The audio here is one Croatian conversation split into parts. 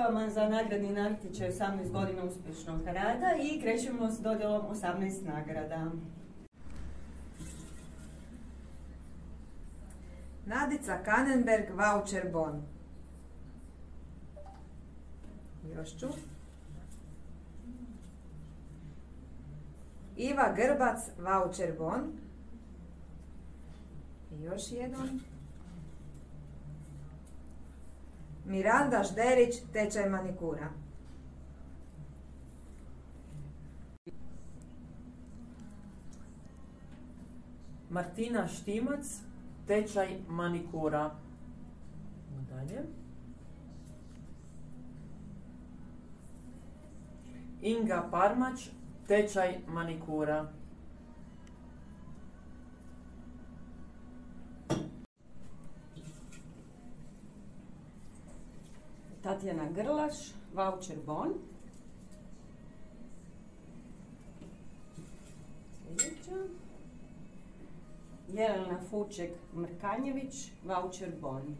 čestitkama za nagradni natječaj 18 godina uspješnog rada i krećemo s dodjelom 18 nagrada. Nadica Kannenberg, voucher bon. Još ću. Iva Grbac, voucher bon. I još jedan. Miranda Žderić, tečaj manikura. Martina Štimac, tečaj manikura. Dalje. Inga Parmać, tečaj manikura. Tatjana Grlaš, voucher bon. Sljedeća. Jelena Fuček Mrkanjević, voucher bon.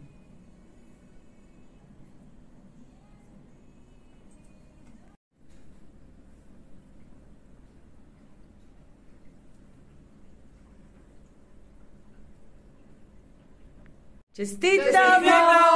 Čestitamo!